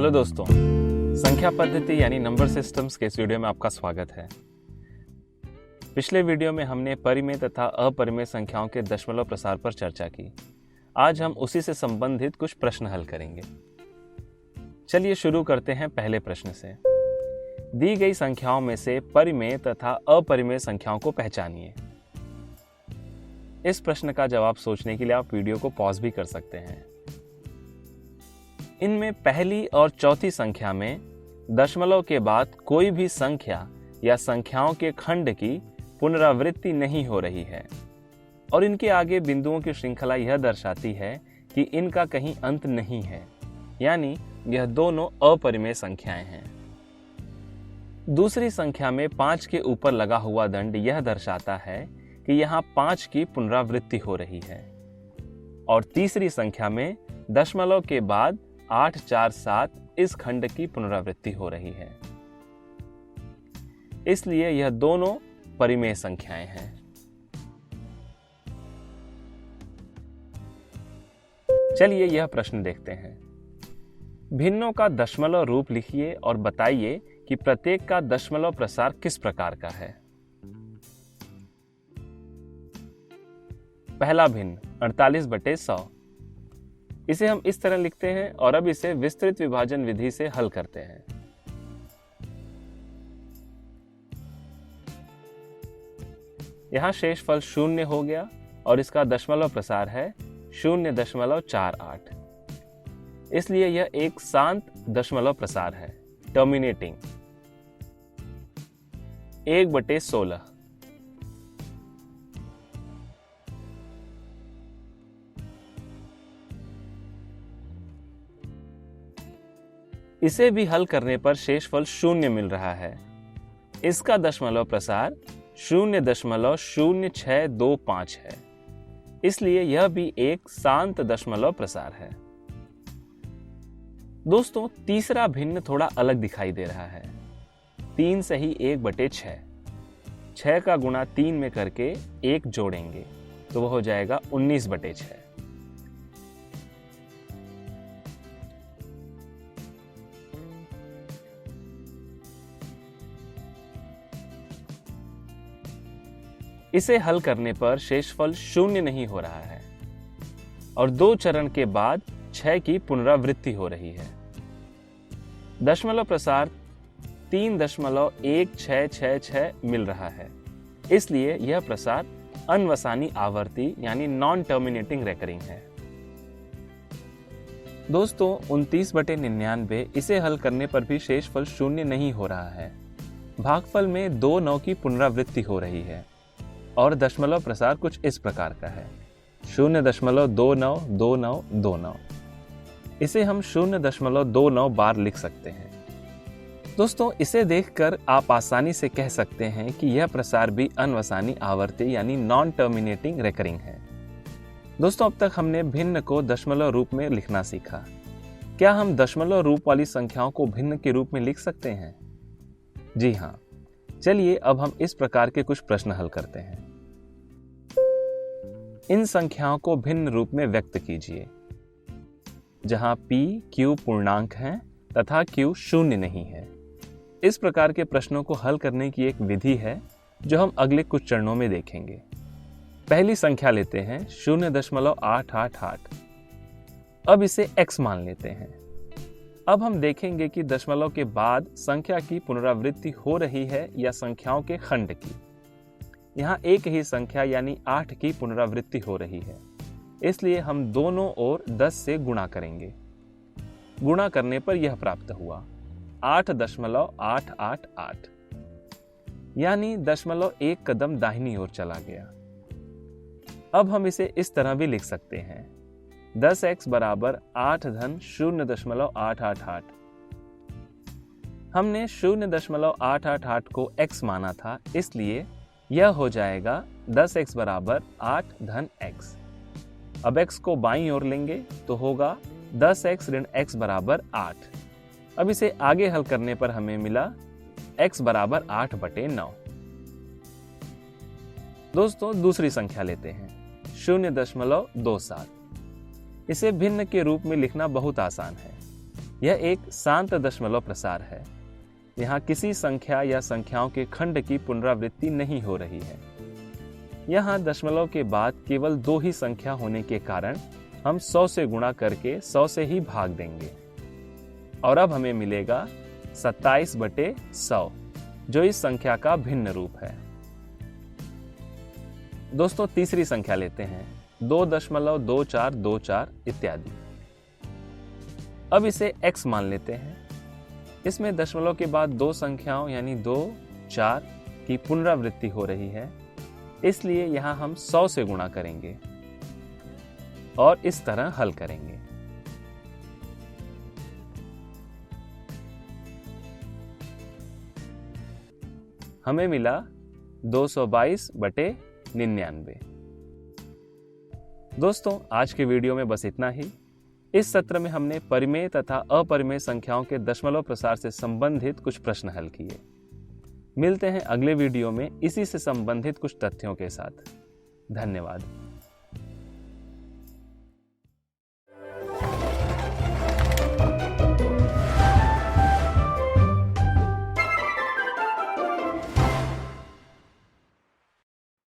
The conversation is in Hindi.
हेलो दोस्तों, संख्या पद्धति यानी नंबर सिस्टम्स के इस वीडियो में आपका स्वागत है। पिछले वीडियो में हमने परिमेय तथा अपरिमेय संख्याओं के दशमलव प्रसार पर चर्चा की। आज हम उसी से संबंधित कुछ प्रश्न हल करेंगे। चलिए शुरू करते हैं पहले प्रश्न से। दी गई संख्याओं में से परिमेय तथा अपरिमेय संख्याओं को पहचानिए। इस प्रश्न का जवाब सोचने के लिए आप वीडियो को पॉज भी कर सकते हैं। इनमें पहली और चौथी संख्या में दशमलव के बाद कोई भी संख्या या संख्याओं के खंड की पुनरावृत्ति नहीं हो रही है और इनके आगे बिंदुओं की श्रृंखला यह दर्शाती है कि इनका कहीं अंत नहीं है, यानी यह दोनों अपरिमेय संख्याएं हैं। दूसरी संख्या में 5 के ऊपर लगा हुआ दंड यह दर्शाता है कि यहाँ 5 की पुनरावृत्ति हो रही है और तीसरी संख्या में दशमलव के बाद 8, 4, 7 इस खंड की पुनरावृत्ति हो रही है, इसलिए यह दोनों परिमेय संख्याएं हैं। चलिए यह प्रश्न देखते हैं। भिन्नों का दशमलव रूप लिखिए और बताइए कि प्रत्येक का दशमलव प्रसार किस प्रकार का है। पहला भिन्न 48/100। इसे हम इस तरह लिखते हैं और अब इसे विस्तृत विभाजन विधि से हल करते हैं। यहां शेषफल 0 हो गया और इसका दशमलव प्रसार है 0.48, इसलिए यह एक शांत दशमलव प्रसार है, टर्मिनेटिंग। 1/16। इसे भी हल करने पर शेषफल 0 मिल रहा है। इसका दशमलव प्रसार 0.0625 है, इसलिए यह भी एक शांत दशमलव प्रसार है। दोस्तों, तीसरा भिन्न थोड़ा अलग दिखाई दे रहा है। 3 सही 1/6। 6 का गुणा 3 में करके 1 जोड़ेंगे तो वह हो जाएगा 19/6। इसे हल करने पर शेषफल 0 नहीं हो रहा है और 2 चरण के बाद 6 की पुनरावृत्ति हो रही है। दशमलव प्रसार 3.1666 मिल रहा है, इसलिए यह प्रसार अनवसानी आवर्ती यानी नॉन टर्मिनेटिंग रेकरिंग है। दोस्तों, 29/99 इसे हल करने पर भी शेषफल 0 नहीं हो रहा है। भागफल में 2 9 की पुनरावृत्ति हो रही है और दशमलव प्रसार कुछ इस प्रकार का है, 0.292929। इसे हम 0.29 बार लिख सकते हैं। दोस्तों, इसे देखकर आप आसानी से कह सकते हैं कि यह प्रसार भी अनवसानी आवर्ती यानी नॉन टर्मिनेटिंग रेकरिंग है। दोस्तों, अब तक हमने भिन्न को दशमलव रूप में लिखना सीखा। क्या हम दशमलव रूप वाली संख्याओं को भिन्न के रूप में लिख सकते हैं? जी हाँ। चलिए अब हम इस प्रकार के कुछ प्रश्न हल करते हैं। इन संख्याओं को भिन्न रूप में व्यक्त कीजिए, जहां p, q पूर्णांक हैं तथा q 0 नहीं है। इस प्रकार के प्रश्नों को हल करने की एक विधि है जो हम अगले कुछ चरणों में देखेंगे। पहली संख्या लेते हैं 0.888। अब इसे x मान लेते हैं। अब हम देखेंगे कि दशमलव के बाद संख्या की पुनरावृत्ति हो रही है या संख्याओं के खंड की। यहाँ एक ही संख्या यानी 8 की पुनरावृत्ति हो रही है, इसलिए हम दोनों ओर 10 से गुणा करेंगे। गुणा करने पर यह प्राप्त हुआ 8.888, यानी दशमलव एक कदम दाहिनी ओर चला गया। अब हम इसे इस तरह भी लिख सकते हैं, 10x बराबर 8 धन 0.888। हमने 0.888 को x माना था, इसलिए यह हो जाएगा 10x बराबर 8 धन x। अब x को बाईं ओर लेंगे तो होगा 10x ऋण x बराबर 8। अब इसे आगे हल करने पर हमें मिला x बराबर 8/9। दोस्तों, दूसरी संख्या लेते हैं 0.27। इसे भिन्न के रूप में लिखना बहुत आसान है। यह एक शांत दशमलव प्रसार है। यहाँ किसी संख्या या संख्याओं के खंड की पुनरावृत्ति नहीं हो रही है। यहाँ दशमलव के बाद केवल 2 ही संख्या होने के कारण हम 100 से गुणा करके 100 से ही भाग देंगे और अब हमें मिलेगा 27/100, जो इस संख्या का भिन्न रूप है। दोस्तों तीसरी संख्या लेते हैं, 2.2424 इत्यादि। अब इसे x मान लेते हैं। इसमें दशमलव के बाद 2 संख्याओं यानी 2, 4 की पुनरावृत्ति हो रही है, इसलिए यहां हम 100 से गुणा करेंगे और इस तरह हल करेंगे। हमें मिला 222/99। दोस्तों आज के वीडियो में बस इतना ही। इस सत्र में हमने परिमेय तथा अपरिमेय संख्याओं के दशमलव प्रसार से संबंधित कुछ प्रश्न हल किए। मिलते हैं अगले वीडियो में इसी से संबंधित कुछ तथ्यों के साथ। धन्यवाद।